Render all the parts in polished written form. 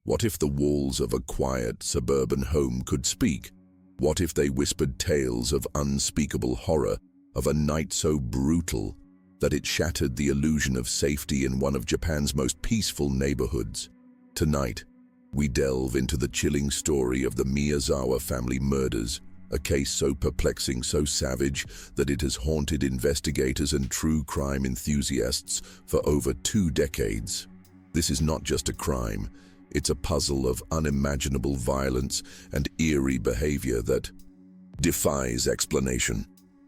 What if the walls of a quiet suburban home could speak? What if they whispered tales of unspeakable horror, of a night so brutal that it shattered the illusion of safety in one of Japan's most peaceful neighborhoods? Tonight, we delve into the chilling story of the Miyazawa family murders, a case so perplexing, so savage, that it has haunted investigators and true crime enthusiasts for over 2 decades. This is not just a crime, it's a puzzle of unimaginable violence and eerie behavior that defies explanation.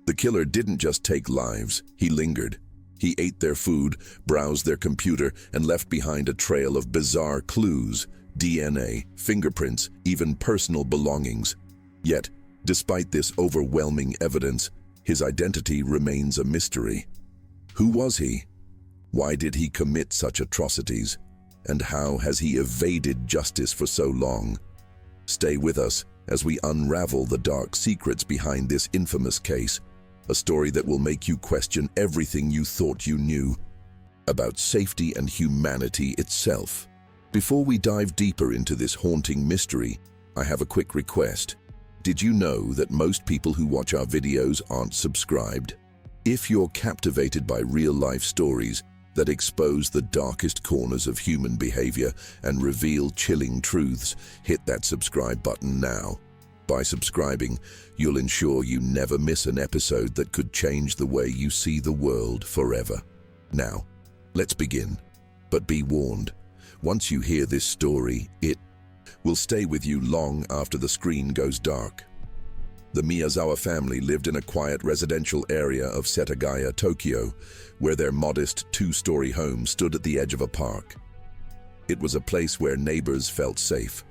The killer didn't just take lives, he lingered. He ate their food, browsed their computer, and left behind a trail of bizarre clues, DNA, fingerprints, even personal belongings. Yet, despite this overwhelming evidence, his identity remains a mystery. Who was he? Why did he commit such atrocities? And how has he evaded justice for so long? Stay with us as we unravel the dark secrets behind this infamous case, a story that will make you question everything you thought you knew about safety and humanity itself. Before we dive deeper into this haunting mystery, I have a quick request. Did you know that most people who watch our videos aren't subscribed? If you're captivated by real-life stories that expose the darkest corners of human behavior and reveal chilling truths, hit that subscribe button now. By subscribing, you'll ensure you never miss an episode that could change the way you see the world forever. Now, let's begin. But be warned, once you hear this story, it will stay with you long after the screen goes dark. The Miyazawa family lived in a quiet residential area of Setagaya, Tokyo, where their modest 2-story home stood at the edge of a park. It was a place where neighbors felt safe,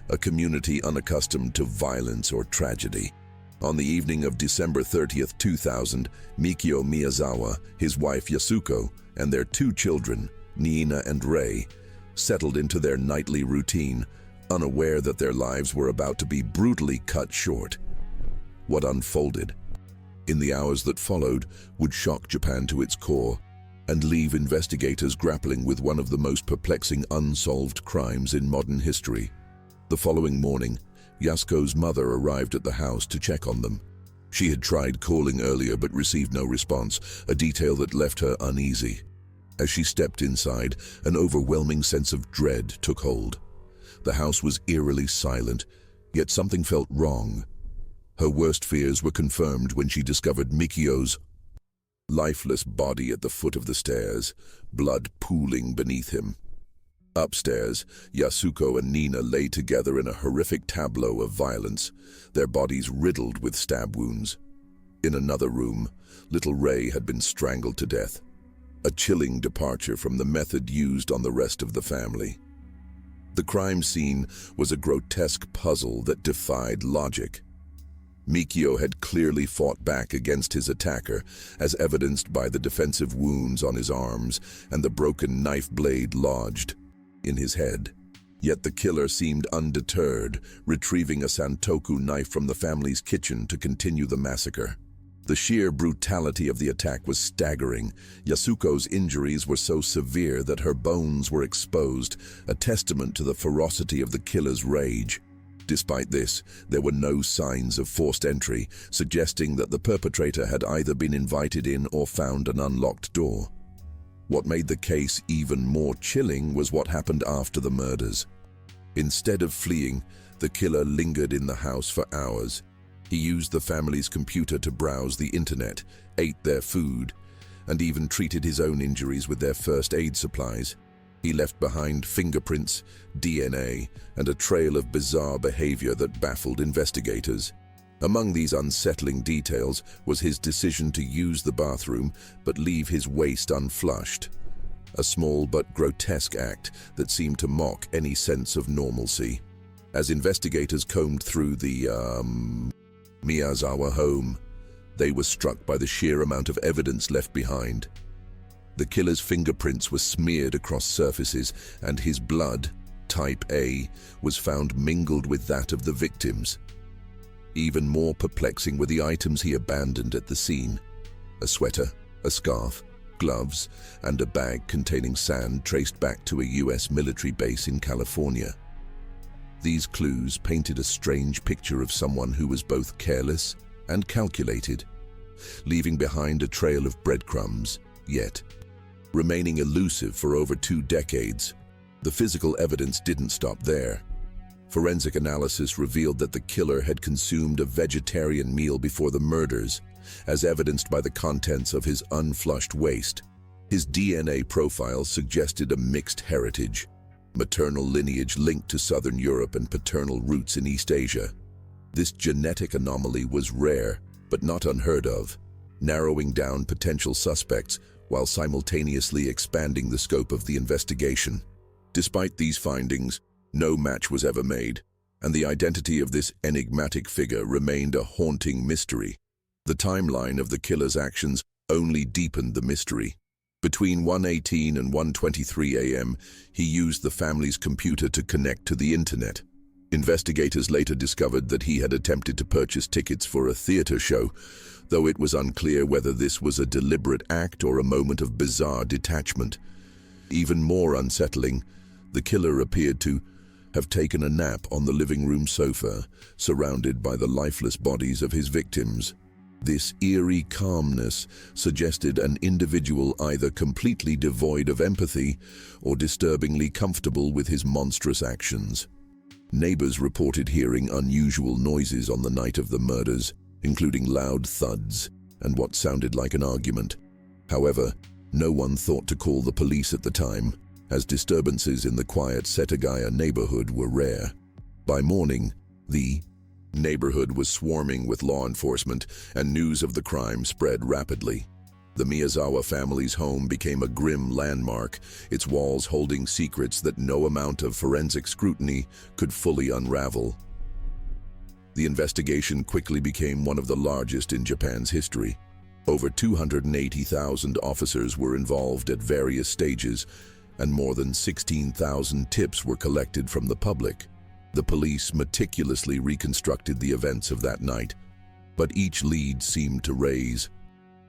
a community unaccustomed to violence or tragedy. On the evening of December 30th, 2000, Mikio Miyazawa, his wife Yasuko, and their 2 children, Nina and Rei, settled into their nightly routine, unaware that their lives were about to be brutally cut short. What unfolded in the hours that followed would shock Japan to its core and leave investigators grappling with one of the most perplexing unsolved crimes in modern history. The following morning, Yasuko's mother arrived at the house to check on them. She had tried calling earlier but received no response, a detail that left her uneasy. As she stepped inside, an overwhelming sense of dread took hold. The house was eerily silent, yet something felt wrong. Her worst fears were confirmed when she discovered Mikio's lifeless body at the foot of the stairs, blood pooling beneath him. Upstairs, Yasuko and Nina lay together in a horrific tableau of violence, their bodies riddled with stab wounds. In another room, little Rei had been strangled to death, a chilling departure from the method used on the rest of the family. The crime scene was a grotesque puzzle that defied logic. Mikio had clearly fought back against his attacker, as evidenced by the defensive wounds on his arms and the broken knife blade lodged in his head. Yet the killer seemed undeterred, retrieving a santoku knife from the family's kitchen to continue the massacre. The sheer brutality of the attack was staggering. Yasuko's injuries were so severe that her bones were exposed, a testament to the ferocity of the killer's rage. Despite this, there were no signs of forced entry, suggesting that the perpetrator had either been invited in or found an unlocked door. What made the case even more chilling was what happened after the murders. Instead of fleeing, the killer lingered in the house for hours. He used the family's computer to browse the internet, ate their food, and even treated his own injuries with their first aid supplies. He left behind fingerprints, DNA, and a trail of bizarre behavior that baffled investigators. Among these unsettling details was his decision to use the bathroom but leave his waste unflushed. A small but grotesque act that seemed to mock any sense of normalcy. As investigators combed through the Miyazawa home, they were struck by the sheer amount of evidence left behind. The killer's fingerprints were smeared across surfaces, and his blood, type A, was found mingled with that of the victims. Even more perplexing were the items he abandoned at the scene. A sweater, a scarf, gloves, and a bag containing sand traced back to a US military base in California. These clues painted a strange picture of someone who was both careless and calculated, leaving behind a trail of breadcrumbs, yet remaining elusive for over 2 decades. The physical evidence didn't stop there. Forensic analysis revealed that the killer had consumed a vegetarian meal before the murders, as evidenced by the contents of his unflushed waste. His DNA profile suggested a mixed heritage, maternal lineage linked to Southern Europe and paternal roots in East Asia. This genetic anomaly was rare, but not unheard of, narrowing down potential suspects while simultaneously expanding the scope of the investigation. Despite these findings, no match was ever made, and the identity of this enigmatic figure remained a haunting mystery. The timeline of the killer's actions only deepened the mystery. Between 1:18 and 1:23 a.m., he used the family's computer to connect to the internet. Investigators later discovered that he had attempted to purchase tickets for a theater show, though it was unclear whether this was a deliberate act or a moment of bizarre detachment. Even more unsettling, the killer appeared to have taken a nap on the living room sofa, surrounded by the lifeless bodies of his victims. This eerie calmness suggested an individual either completely devoid of empathy or disturbingly comfortable with his monstrous actions. Neighbors reported hearing unusual noises on the night of the murders, including loud thuds and what sounded like an argument. However, no one thought to call the police at the time, as disturbances in the quiet Setagaya neighborhood were rare. By morning, the neighborhood was swarming with law enforcement, and news of the crime spread rapidly. The Miyazawa family's home became a grim landmark, its walls holding secrets that no amount of forensic scrutiny could fully unravel. The investigation quickly became one of the largest in Japan's history. Over 280,000 officers were involved at various stages, and more than 16,000 tips were collected from the public. The police meticulously reconstructed the events of that night, but each lead seemed to raise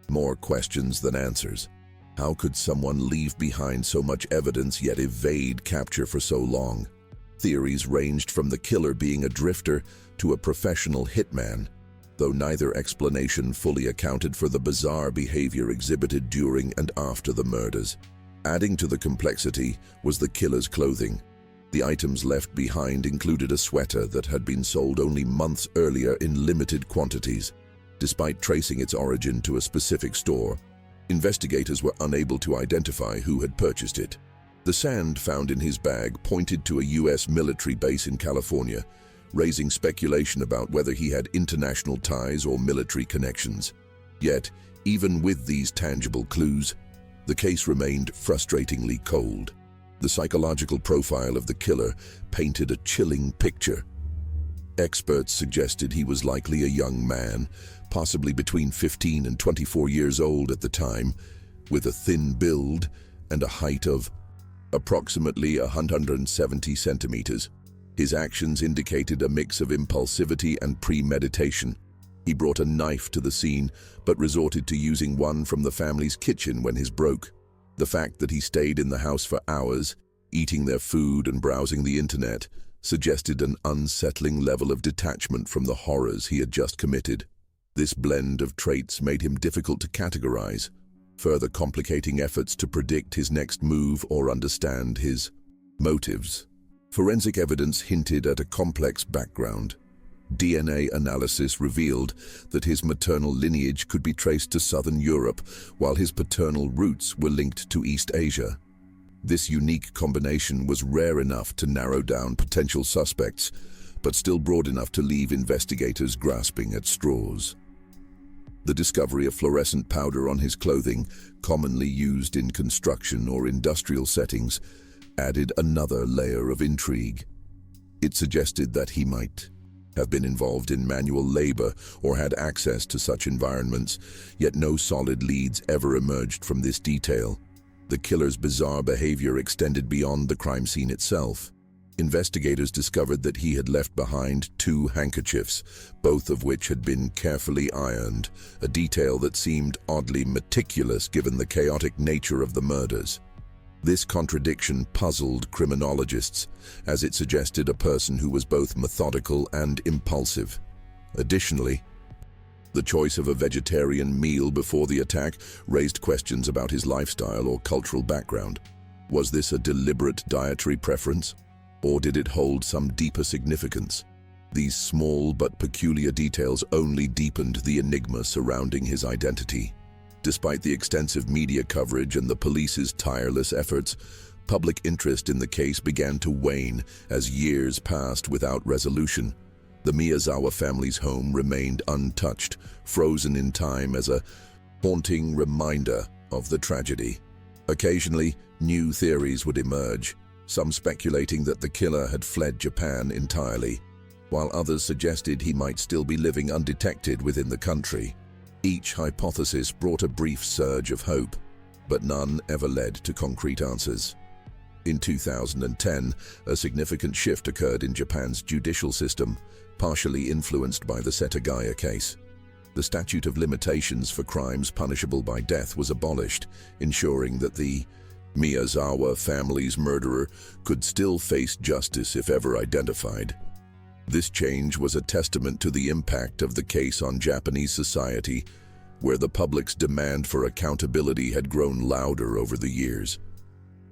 more questions than answers. How could someone leave behind so much evidence yet evade capture for so long? Theories ranged from the killer being a drifter to a professional hitman, though neither explanation fully accounted for the bizarre behavior exhibited during and after the murders. Adding to the complexity was the killer's clothing. The items left behind included a sweater that had been sold only months earlier in limited quantities. Despite tracing its origin to a specific store, investigators were unable to identify who had purchased it. The sand found in his bag pointed to a U.S. military base in California, raising speculation about whether he had international ties or military connections. Yet, even with these tangible clues, the case remained frustratingly cold. The psychological profile of the killer painted a chilling picture. Experts suggested he was likely a young man, possibly between 15 and 24 years old at the time, with a thin build and a height of approximately 170 centimeters. His actions indicated a mix of impulsivity and premeditation. He brought a knife to the scene, but resorted to using one from the family's kitchen when his broke. The fact that he stayed in the house for hours, eating their food and browsing the internet, suggested an unsettling level of detachment from the horrors he had just committed. This blend of traits made him difficult to categorize, further complicating efforts to predict his next move or understand his motives. Forensic evidence hinted at a complex background. DNA analysis revealed that his maternal lineage could be traced to Southern Europe, while his paternal roots were linked to East Asia. This unique combination was rare enough to narrow down potential suspects, but still broad enough to leave investigators grasping at straws. The discovery of fluorescent powder on his clothing, commonly used in construction or industrial settings, added another layer of intrigue. It suggested that he might have been involved in manual labor or had access to such environments, yet no solid leads ever emerged from this detail. The killer's bizarre behavior extended beyond the crime scene itself. Investigators discovered that he had left behind 2 handkerchiefs, both of which had been carefully ironed, a detail that seemed oddly meticulous given the chaotic nature of the murders. This contradiction puzzled criminologists, as it suggested a person who was both methodical and impulsive. Additionally, the choice of a vegetarian meal before the attack raised questions about his lifestyle or cultural background. Was this a deliberate dietary preference, or did it hold some deeper significance? These small but peculiar details only deepened the enigma surrounding his identity. Despite the extensive media coverage and the police's tireless efforts, public interest in the case began to wane as years passed without resolution. The Miyazawa family's home remained untouched, frozen in time as a haunting reminder of the tragedy. Occasionally, new theories would emerge, some speculating that the killer had fled Japan entirely, while others suggested he might still be living undetected within the country. Each hypothesis brought a brief surge of hope, but none ever led to concrete answers. In 2010, a significant shift occurred in Japan's judicial system, partially influenced by the Setagaya case. The statute of limitations for crimes punishable by death was abolished, ensuring that the Miyazawa family's murderer could still face justice if ever identified. This change was a testament to the impact of the case on Japanese society, where the public's demand for accountability had grown louder over the years.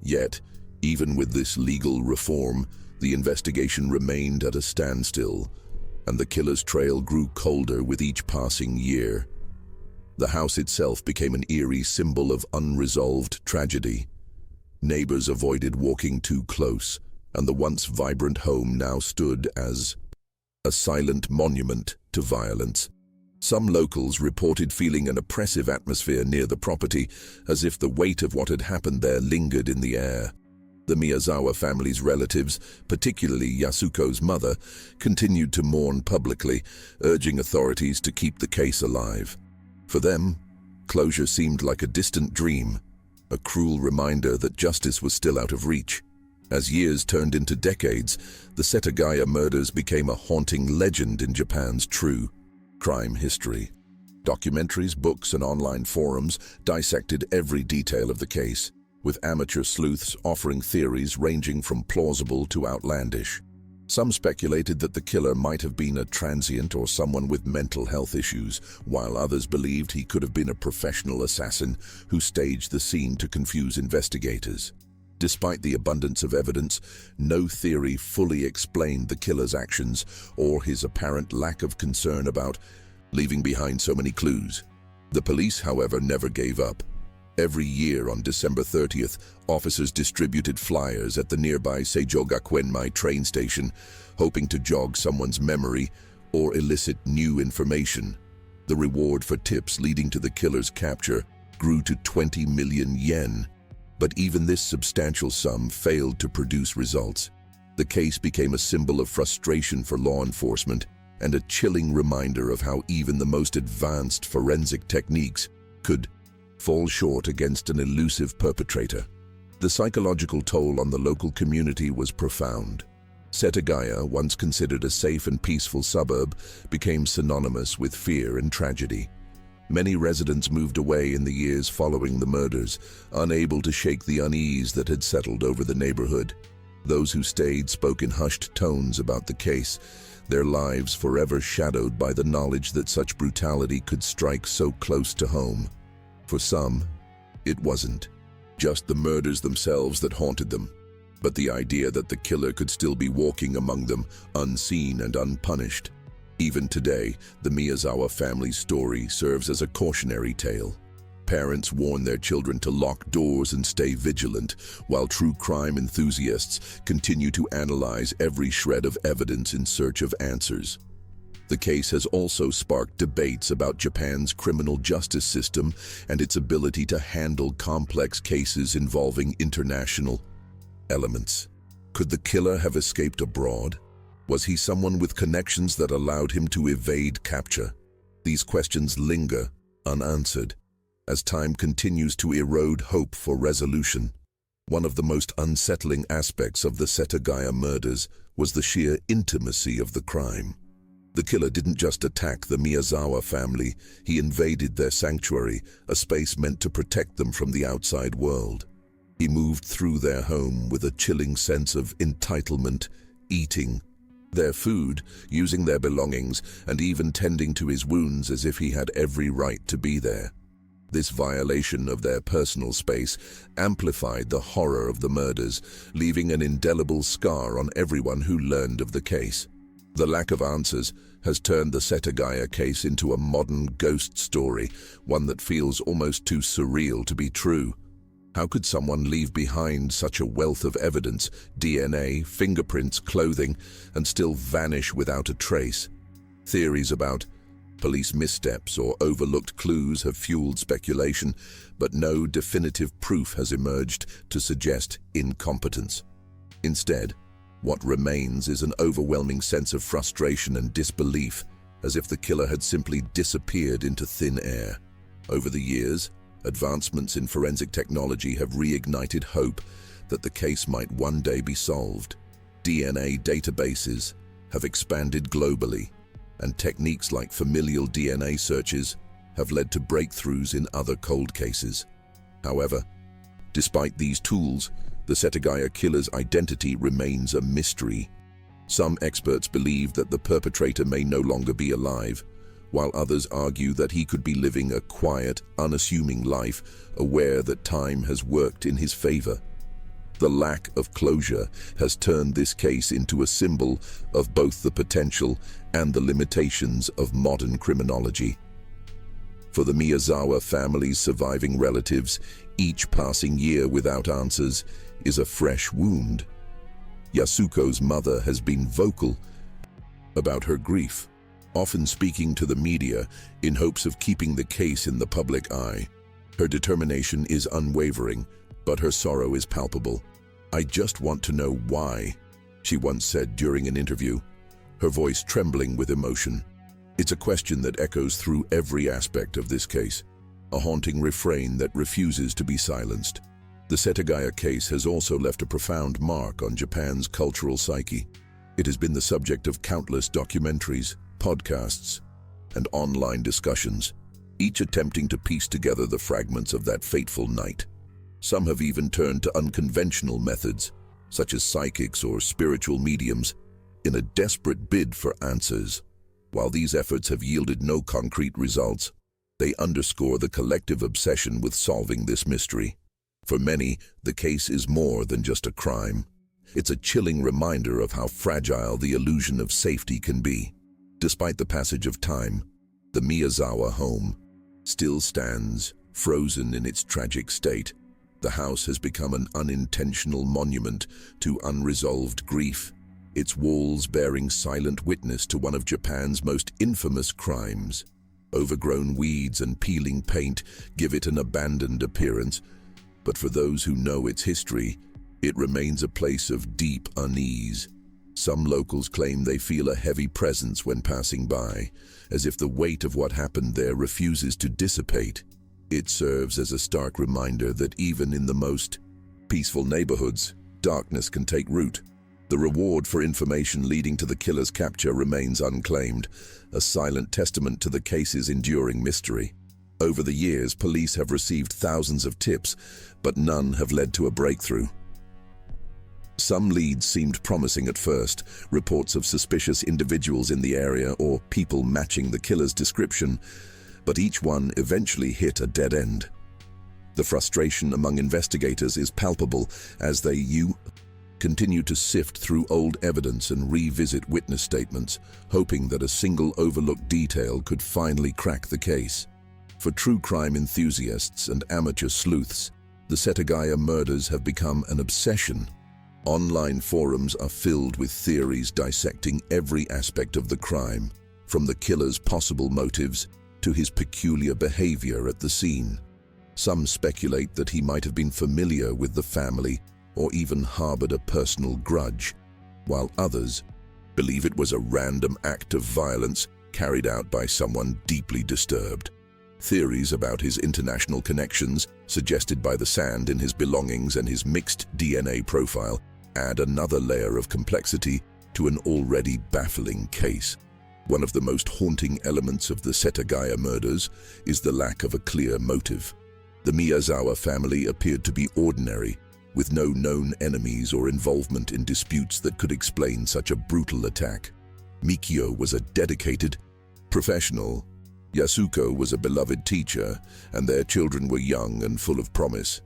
Yet, even with this legal reform, the investigation remained at a standstill, and the killer's trail grew colder with each passing year. The house itself became an eerie symbol of unresolved tragedy. Neighbors avoided walking too close, and the once vibrant home now stood as a silent monument to violence. Some locals reported feeling an oppressive atmosphere near the property, as if the weight of what had happened there lingered in the air. The Miyazawa family's relatives, particularly Yasuko's mother, continued to mourn publicly, urging authorities to keep the case alive. For them, closure seemed like a distant dream, a cruel reminder that justice was still out of reach. As years turned into decades, the Setagaya murders became a haunting legend in Japan's true crime history. Documentaries, books, and online forums dissected every detail of the case, with amateur sleuths offering theories ranging from plausible to outlandish. Some speculated that the killer might have been a transient or someone with mental health issues, while others believed he could have been a professional assassin who staged the scene to confuse investigators. Despite the abundance of evidence, no theory fully explained the killer's actions or his apparent lack of concern about leaving behind so many clues. The police, however, never gave up. Every year on December 30th, officers distributed flyers at the nearby Setagaya train station, hoping to jog someone's memory or elicit new information. The reward for tips leading to the killer's capture grew to 20 million yen, but even this substantial sum failed to produce results. The case became a symbol of frustration for law enforcement and a chilling reminder of how even the most advanced forensic techniques could fall short against an elusive perpetrator. The psychological toll on the local community was profound. Setagaya, once considered a safe and peaceful suburb, became synonymous with fear and tragedy. Many residents moved away in the years following the murders, unable to shake the unease that had settled over the neighborhood. Those who stayed spoke in hushed tones about the case, their lives forever shadowed by the knowledge that such brutality could strike so close to home. For some, it wasn't just the murders themselves that haunted them, but the idea that the killer could still be walking among them, unseen and unpunished. Even today, the Miyazawa family's story serves as a cautionary tale. Parents warn their children to lock doors and stay vigilant, while true crime enthusiasts continue to analyze every shred of evidence in search of answers. The case has also sparked debates about Japan's criminal justice system and its ability to handle complex cases involving international elements. Could the killer have escaped abroad? Was he someone with connections that allowed him to evade capture? These questions linger unanswered as time continues to erode hope for resolution. One of the most unsettling aspects of the Setagaya murders was the sheer intimacy of the crime. The killer didn't just attack the Miyazawa family, he invaded their sanctuary, a space meant to protect them from the outside world. He moved through their home with a chilling sense of entitlement, eating their food, using their belongings, and even tending to his wounds as if he had every right to be there. This violation of their personal space amplified the horror of the murders, leaving an indelible scar on everyone who learned of the case. The lack of answers has turned the Setagaya case into a modern ghost story, one that feels almost too surreal to be true. How could someone leave behind such a wealth of evidence, DNA, fingerprints, clothing, and still vanish without a trace? Theories about police missteps or overlooked clues have fueled speculation, but no definitive proof has emerged to suggest incompetence. Instead, what remains is an overwhelming sense of frustration and disbelief, as if the killer had simply disappeared into thin air. Over the years, advancements in forensic technology have reignited hope that the case might one day be solved. DNA databases have expanded globally, and techniques like familial DNA searches have led to breakthroughs in other cold cases. However, despite these tools, the Setagaya killer's identity remains a mystery. Some experts believe that the perpetrator may no longer be alive, while others argue that he could be living a quiet, unassuming life, aware that time has worked in his favor. The lack of closure has turned this case into a symbol of both the potential and the limitations of modern criminology. For the Miyazawa family's surviving relatives, each passing year without answers is a fresh wound. Yasuko's mother has been vocal about her grief, often speaking to the media in hopes of keeping the case in the public eye. Her determination is unwavering, but her sorrow is palpable. "I just want to know why," she once said during an interview, her voice trembling with emotion. It's a question that echoes through every aspect of this case, a haunting refrain that refuses to be silenced. The Setagaya case has also left a profound mark on Japan's cultural psyche. It has been the subject of countless documentaries, podcasts, and online discussions, each attempting to piece together the fragments of that fateful night. Some have even turned to unconventional methods, such as psychics or spiritual mediums, in a desperate bid for answers. While these efforts have yielded no concrete results, they underscore the collective obsession with solving this mystery. For many, the case is more than just a crime. It's a chilling reminder of how fragile the illusion of safety can be. Despite the passage of time, the Miyazawa home still stands, frozen in its tragic state. The house has become an unintentional monument to unresolved grief, its walls bearing silent witness to one of Japan's most infamous crimes. Overgrown weeds and peeling paint give it an abandoned appearance, but for those who know its history, it remains a place of deep unease. Some locals claim they feel a heavy presence when passing by, as if the weight of what happened there refuses to dissipate. It serves as a stark reminder that even in the most peaceful neighborhoods, darkness can take root. The reward for information leading to the killer's capture remains unclaimed, a silent testament to the case's enduring mystery. Over the years, police have received thousands of tips, but none have led to a breakthrough. Some leads seemed promising at first, reports of suspicious individuals in the area or people matching the killer's description, but each one eventually hit a dead end. The frustration among investigators is palpable as they continue to sift through old evidence and revisit witness statements, hoping that a single overlooked detail could finally crack the case. For true crime enthusiasts and amateur sleuths, the Setagaya murders have become an obsession. Online forums are filled with theories dissecting every aspect of the crime, from the killer's possible motives to his peculiar behavior at the scene. Some speculate that he might have been familiar with the family or even harbored a personal grudge, while others believe it was a random act of violence carried out by someone deeply disturbed. Theories about his international connections, suggested by the sand in his belongings and his mixed DNA profile, add another layer of complexity to an already baffling case. One of the most haunting elements of the Setagaya murders is the lack of a clear motive. The Miyazawa family appeared to be ordinary, with no known enemies or involvement in disputes that could explain such a brutal attack. Mikio was a dedicated professional. Yasuko was a beloved teacher, and their children were young and full of promise.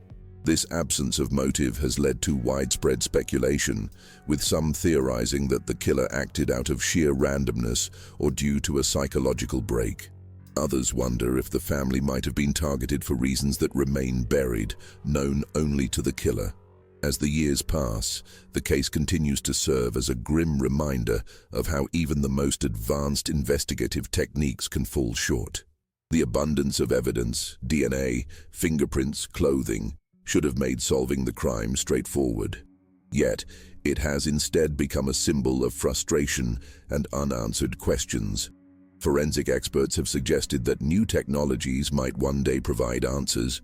This absence of motive has led to widespread speculation, with some theorizing that the killer acted out of sheer randomness or due to a psychological break. Others wonder if the family might have been targeted for reasons that remain buried, known only to the killer. As the years pass, the case continues to serve as a grim reminder of how even the most advanced investigative techniques can fall short. The abundance of evidence, DNA, fingerprints, clothing, should have made solving the crime straightforward. Yet, it has instead become a symbol of frustration and unanswered questions. Forensic experts have suggested that new technologies might one day provide answers,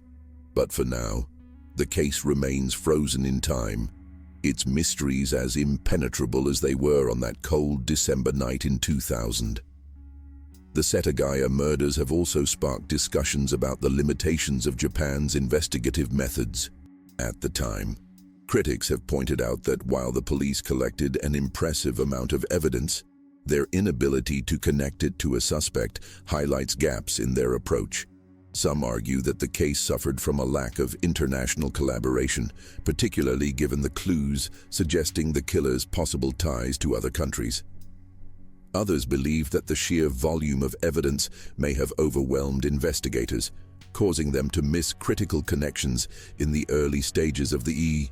but for now, the case remains frozen in time, its mysteries as impenetrable as they were on that cold December night in 2000. The Setagaya murders have also sparked discussions about the limitations of Japan's investigative methods. At the time, critics have pointed out that while the police collected an impressive amount of evidence, their inability to connect it to a suspect highlights gaps in their approach. Some argue that the case suffered from a lack of international collaboration, particularly given the clues suggesting the killer's possible ties to other countries. Others believe that the sheer volume of evidence may have overwhelmed investigators, causing them to miss critical connections in the early stages of the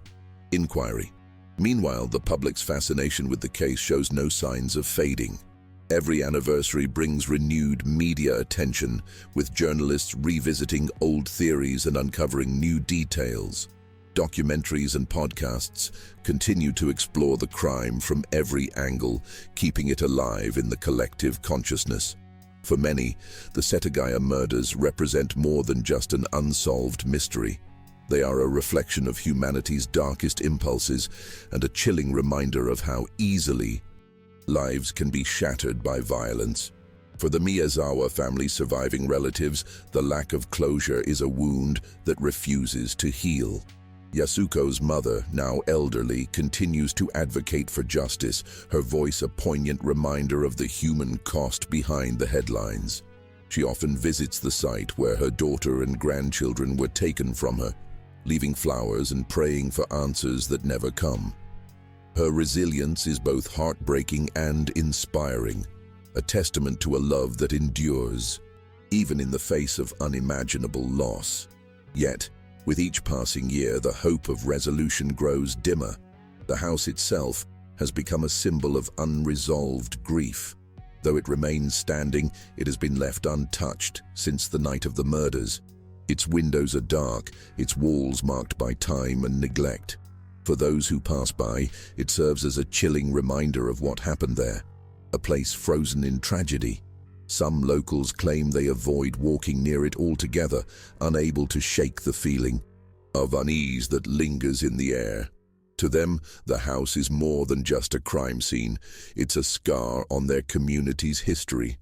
inquiry. Meanwhile, the public's fascination with the case shows no signs of fading. Every anniversary brings renewed media attention, with journalists revisiting old theories and uncovering new details. Documentaries and podcasts continue to explore the crime from every angle, keeping it alive in the collective consciousness. For many, the Setagaya murders represent more than just an unsolved mystery. They are a reflection of humanity's darkest impulses and a chilling reminder of how easily lives can be shattered by violence. For the Miyazawa family's surviving relatives, the lack of closure is a wound that refuses to heal. Yasuko's mother, now elderly, continues to advocate for justice, her voice a poignant reminder of the human cost behind the headlines. She often visits the site where her daughter and grandchildren were taken from her, leaving flowers and praying for answers that never come. Her resilience is both heartbreaking and inspiring, a testament to a love that endures, even in the face of unimaginable loss. Yet, with each passing year, the hope of resolution grows dimmer. The house itself has become a symbol of unresolved grief. Though it remains standing, it has been left untouched since the night of the murders. Its windows are dark, its walls marked by time and neglect. For those who pass by, it serves as a chilling reminder of what happened there, a place frozen in tragedy. Some locals claim they avoid walking near it altogether, unable to shake the feeling of unease that lingers in the air. To them, the house is more than just a crime scene, it's a scar on their community's history.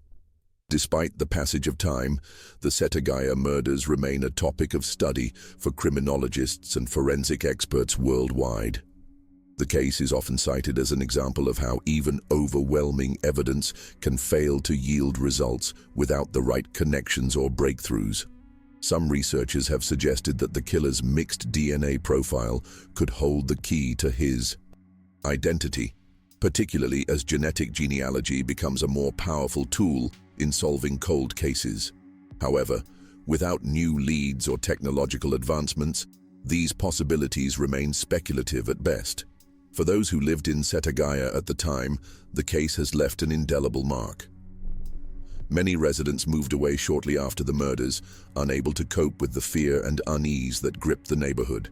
Despite the passage of time, the Setagaya murders remain a topic of study for criminologists and forensic experts worldwide. The case is often cited as an example of how even overwhelming evidence can fail to yield results without the right connections or breakthroughs. Some researchers have suggested that the killer's mixed DNA profile could hold the key to his identity, particularly as genetic genealogy becomes a more powerful tool in solving cold cases. However, without new leads or technological advancements, these possibilities remain speculative at best. For those who lived in Setagaya at the time, the case has left an indelible mark. Many residents moved away shortly after the murders, unable to cope with the fear and unease that gripped the neighborhood.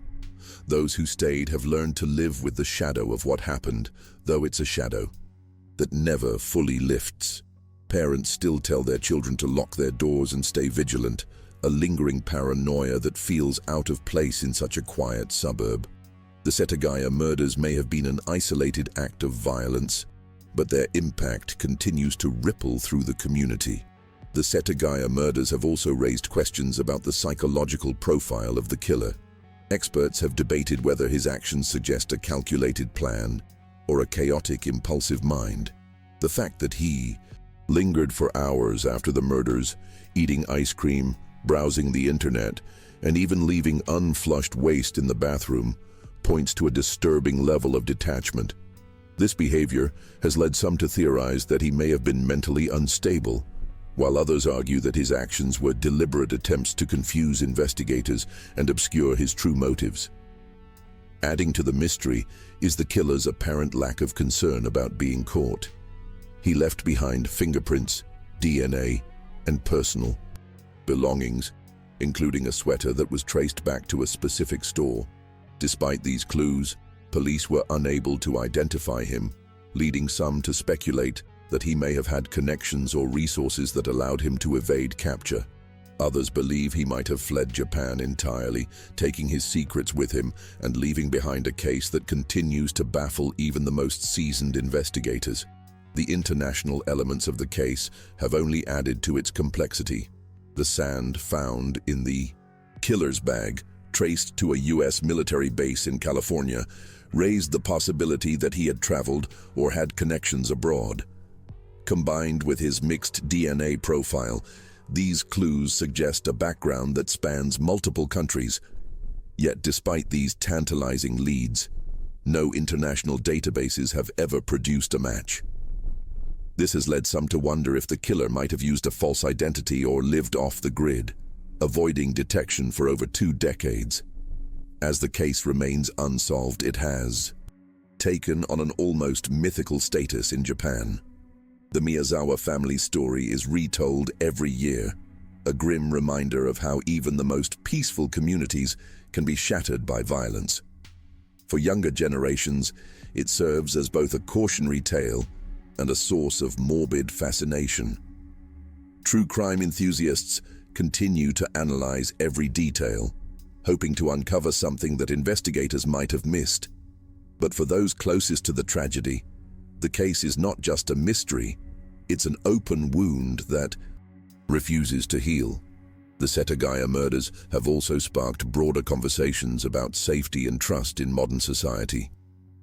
Those who stayed have learned to live with the shadow of what happened, though it's a shadow that never fully lifts. Parents still tell their children to lock their doors and stay vigilant, a lingering paranoia that feels out of place in such a quiet suburb. The Setagaya murders may have been an isolated act of violence, but their impact continues to ripple through the community. The Setagaya murders have also raised questions about the psychological profile of the killer. Experts have debated whether his actions suggest a calculated plan or a chaotic, impulsive mind. The fact that he lingered for hours after the murders, eating ice cream, browsing the internet, and even leaving unflushed waste in the bathroom, points to a disturbing level of detachment. This behavior has led some to theorize that he may have been mentally unstable, while others argue that his actions were deliberate attempts to confuse investigators and obscure his true motives. Adding to the mystery is the killer's apparent lack of concern about being caught. He left behind fingerprints, DNA, and personal belongings, including a sweater that was traced back to a specific store. Despite these clues, police were unable to identify him, leading some to speculate that he may have had connections or resources that allowed him to evade capture. Others believe he might have fled Japan entirely, taking his secrets with him and leaving behind a case that continues to baffle even the most seasoned investigators. The international elements of the case have only added to its complexity. The sand found in the killer's bag, traced to a U.S. military base in California, raised the possibility that he had traveled or had connections abroad. Combined with his mixed DNA profile, these clues suggest a background that spans multiple countries. Yet despite these tantalizing leads, no international databases have ever produced a match. This has led some to wonder if the killer might have used a false identity or lived off the grid, avoiding detection for over 2 decades. As the case remains unsolved, it has taken on an almost mythical status in Japan. The Miyazawa family story is retold every year, a grim reminder of how even the most peaceful communities can be shattered by violence. For younger generations, it serves as both a cautionary tale and a source of morbid fascination. True crime enthusiasts continue to analyze every detail, hoping to uncover something that investigators might have missed. But for those closest to the tragedy, the case is not just a mystery, it's an open wound that refuses to heal. The Setagaya murders have also sparked broader conversations about safety and trust in modern society.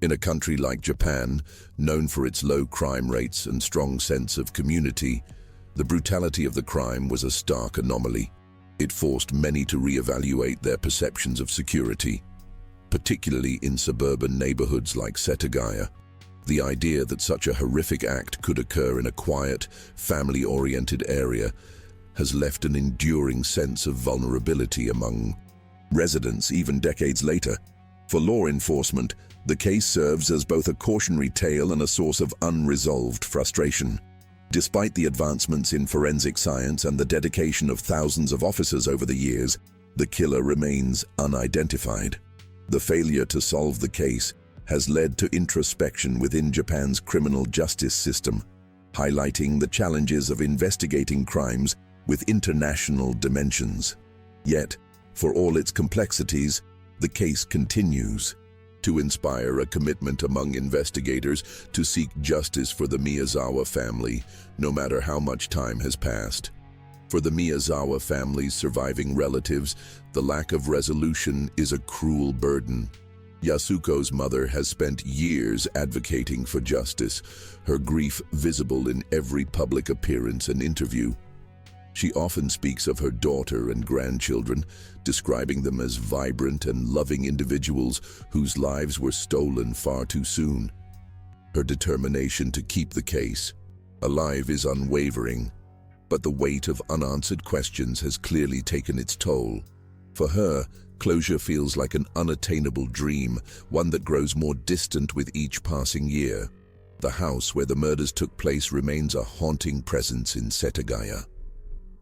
In a country like Japan, known for its low crime rates and strong sense of community, the brutality of the crime was a stark anomaly. It forced many to reevaluate their perceptions of security, particularly in suburban neighborhoods like Setagaya. The idea that such a horrific act could occur in a quiet, family-oriented area has left an enduring sense of vulnerability among residents even decades later. For law enforcement, the case serves as both a cautionary tale and a source of unresolved frustration. Despite the advancements in forensic science and the dedication of thousands of officers over the years, the killer remains unidentified. The failure to solve the case has led to introspection within Japan's criminal justice system, highlighting the challenges of investigating crimes with international dimensions. Yet, for all its complexities, the case continues to inspire a commitment among investigators to seek justice for the Miyazawa family, no matter how much time has passed. For the Miyazawa family's surviving relatives, the lack of resolution is a cruel burden. Yasuko's mother has spent years advocating for justice, her grief visible in every public appearance and interview. She often speaks of her daughter and grandchildren, describing them as vibrant and loving individuals whose lives were stolen far too soon. Her determination to keep the case alive is unwavering, but the weight of unanswered questions has clearly taken its toll. For her, closure feels like an unattainable dream, one that grows more distant with each passing year. The house where the murders took place remains a haunting presence in Setagaya.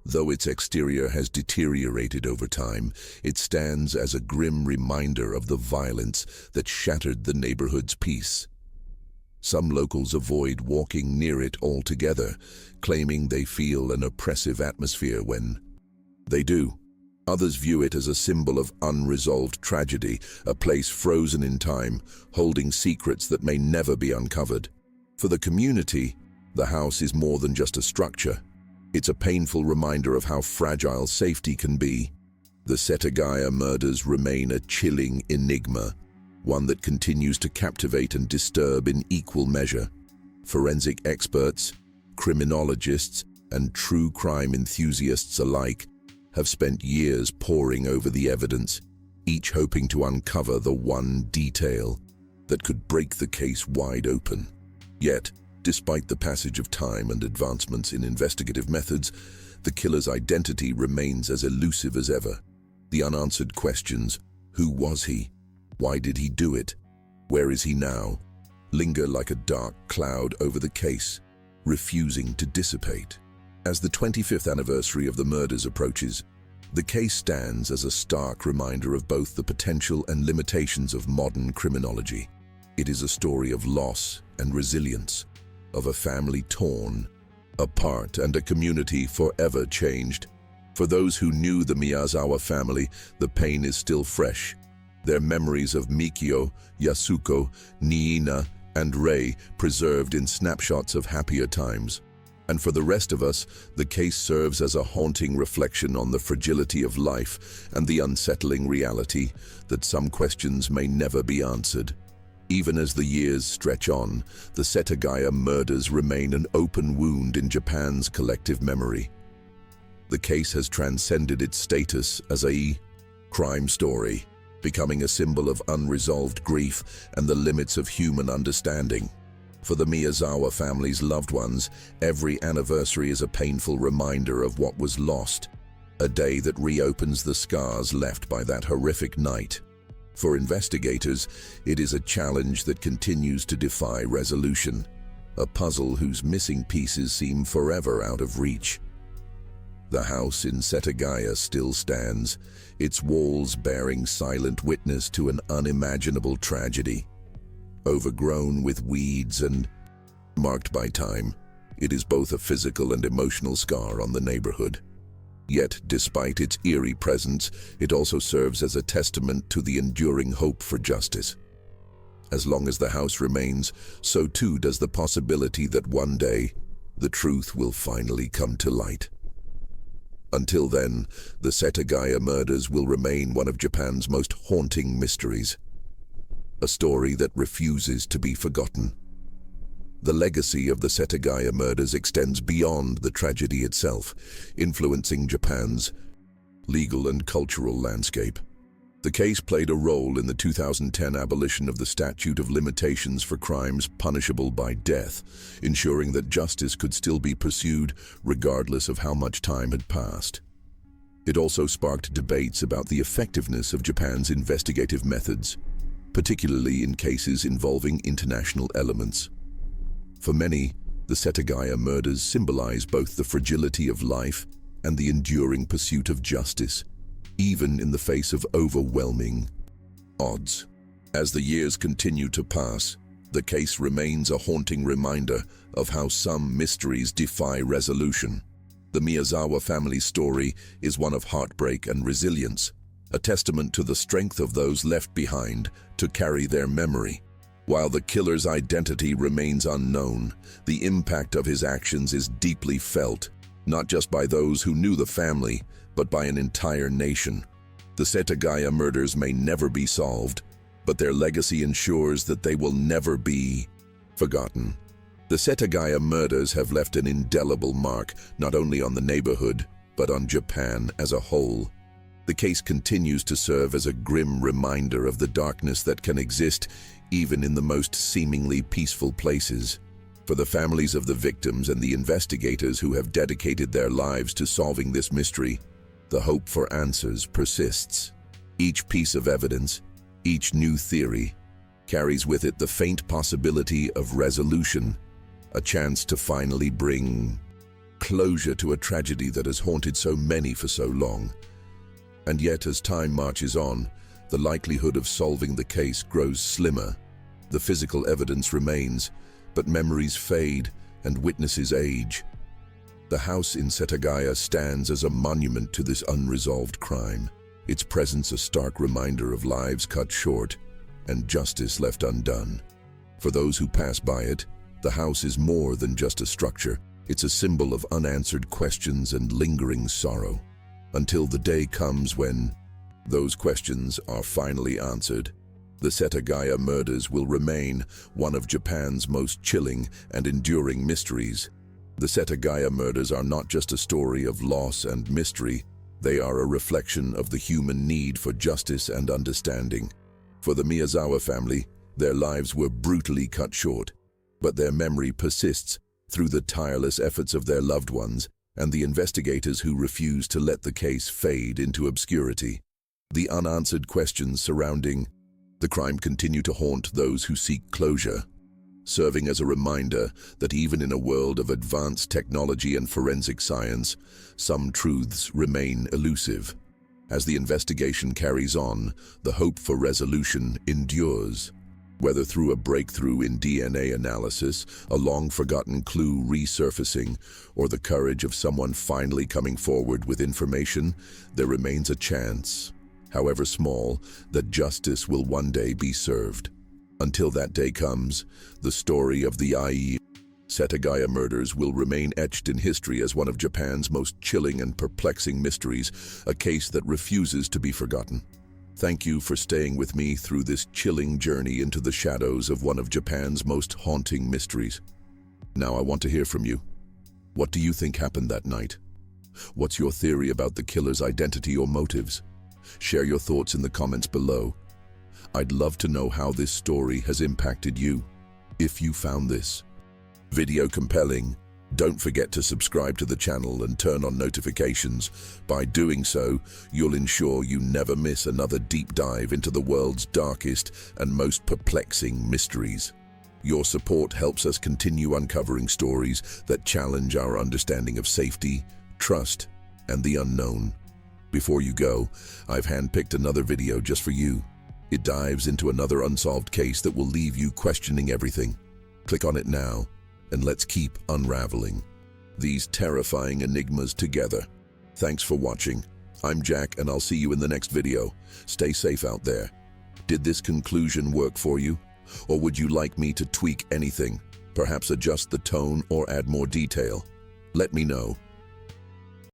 Though its exterior has deteriorated over time, it stands as a grim reminder of the violence that shattered the neighborhood's peace. Some locals avoid walking near it altogether, claiming they feel an oppressive atmosphere when they do. Others view it as a symbol of unresolved tragedy, a place frozen in time, holding secrets that may never be uncovered. For the community, the house is more than just a structure. It's a painful reminder of how fragile safety can be. the Setagaya murders remain a chilling enigma, one that continues to captivate and disturb in equal measure. Forensic experts, criminologists, and true crime enthusiasts alike have spent years poring over the evidence, each hoping to uncover the one detail that could break the case wide open. Yet, despite the passage of time and advancements in investigative methods, the killer's identity remains as elusive as ever. The unanswered questions, who was he? Why did he do it? Where is he now? Linger like a dark cloud over the case, refusing to dissipate. As the 25th anniversary of the murders approaches, the case stands as a stark reminder of both the potential and limitations of modern criminology. It is a story of loss and resilience, of a family torn apart and a community forever changed. For those who knew the Miyazawa family, the pain is still fresh. Their memories of Mikio, Yasuko, Niina, and Rei preserved in snapshots of happier times. And for the rest of us, the case serves as a haunting reflection on the fragility of life and the unsettling reality that some questions may never be answered. Even as the years stretch on, the Setagaya murders remain an open wound in Japan's collective memory. The case has transcended its status as a crime story, becoming a symbol of unresolved grief and the limits of human understanding. For the Miyazawa family's loved ones, every anniversary is a painful reminder of what was lost, a day that reopens the scars left by that horrific night. For investigators, it is a challenge that continues to defy resolution, a puzzle whose missing pieces seem forever out of reach. The house in Setagaya still stands, its walls bearing silent witness to an unimaginable tragedy. Overgrown with weeds and marked by time, it is both a physical and emotional scar on the neighborhood. Yet, despite its eerie presence, it also serves as a testament to the enduring hope for justice. As long as the house remains, so too does the possibility that one day, the truth will finally come to light. Until then, the Setagaya murders will remain one of Japan's most haunting mysteries, a story that refuses to be forgotten. The legacy of the Setagaya murders extends beyond the tragedy itself, influencing Japan's legal and cultural landscape. The case played a role in the 2010 abolition of the statute of limitations for crimes punishable by death, ensuring that justice could still be pursued regardless of how much time had passed. It also sparked debates about the effectiveness of Japan's investigative methods, particularly in cases involving international elements. For many, the Setagaya murders symbolize both the fragility of life and the enduring pursuit of justice, even in the face of overwhelming odds. As the years continue to pass, the case remains a haunting reminder of how some mysteries defy resolution. The Miyazawa family's story is one of heartbreak and resilience, a testament to the strength of those left behind to carry their memory. While the killer's identity remains unknown, the impact of his actions is deeply felt, not just by those who knew the family, but by an entire nation. The Setagaya murders may never be solved, but their legacy ensures that they will never be forgotten. The Setagaya murders have left an indelible mark not only on the neighborhood, but on Japan as a whole. The case continues to serve as a grim reminder of the darkness that can exist even in the most seemingly peaceful places. For the families of the victims and the investigators who have dedicated their lives to solving this mystery, the hope for answers persists. Each piece of evidence, each new theory, carries with it the faint possibility of resolution, a chance to finally bring closure to a tragedy that has haunted so many for so long. And yet, as time marches on, the likelihood of solving the case grows slimmer. The physical evidence remains, but memories fade and witnesses age. The house in Setagaya stands as a monument to this unresolved crime, its presence a stark reminder of lives cut short and justice left undone. For those who pass by it, the house is more than just a structure. It's a symbol of unanswered questions and lingering sorrow. Until the day comes when Those questions are finally answered. The Setagaya murders will remain one of Japan's most chilling and enduring mysteries. The Setagaya murders are not just a story of loss and mystery, they are a reflection of the human need for justice and understanding. For the Miyazawa family, their lives were brutally cut short, but their memory persists through the tireless efforts of their loved ones and the investigators who refuse to let the case fade into obscurity. The unanswered questions surrounding the crime continue to haunt those who seek closure, serving as a reminder that even in a world of advanced technology and forensic science, some truths remain elusive. As the investigation carries on, the hope for resolution endures. Whether through a breakthrough in DNA analysis, a long-forgotten clue resurfacing, or the courage of someone finally coming forward with information, there remains a chance, however small, that justice will one day be served. Until that day comes, the story of the Setagaya murders will remain etched in history as one of Japan's most chilling and perplexing mysteries, a case that refuses to be forgotten. Thank you for staying with me through this chilling journey into the shadows of one of Japan's most haunting mysteries. Now I want to hear from you. What do you think happened that night? What's your theory about the killer's identity or motives? Share your thoughts in the comments below. I'd love to know how this story has impacted you. If you found this video compelling, don't forget to subscribe to the channel and turn on notifications. By doing so, you'll ensure you never miss another deep dive into the world's darkest and most perplexing mysteries. Your support helps us continue uncovering stories that challenge our understanding of safety, trust, and the unknown. Before you go, I've handpicked another video just for you. It dives into another unsolved case that will leave you questioning everything. Click on it now, and let's keep unraveling these terrifying enigmas together. Thanks for watching. I'm Jack, and I'll see you in the next video. Stay safe out there. Did this conclusion work for you? Or would you like me to tweak anything? Perhaps adjust the tone or add more detail? Let me know.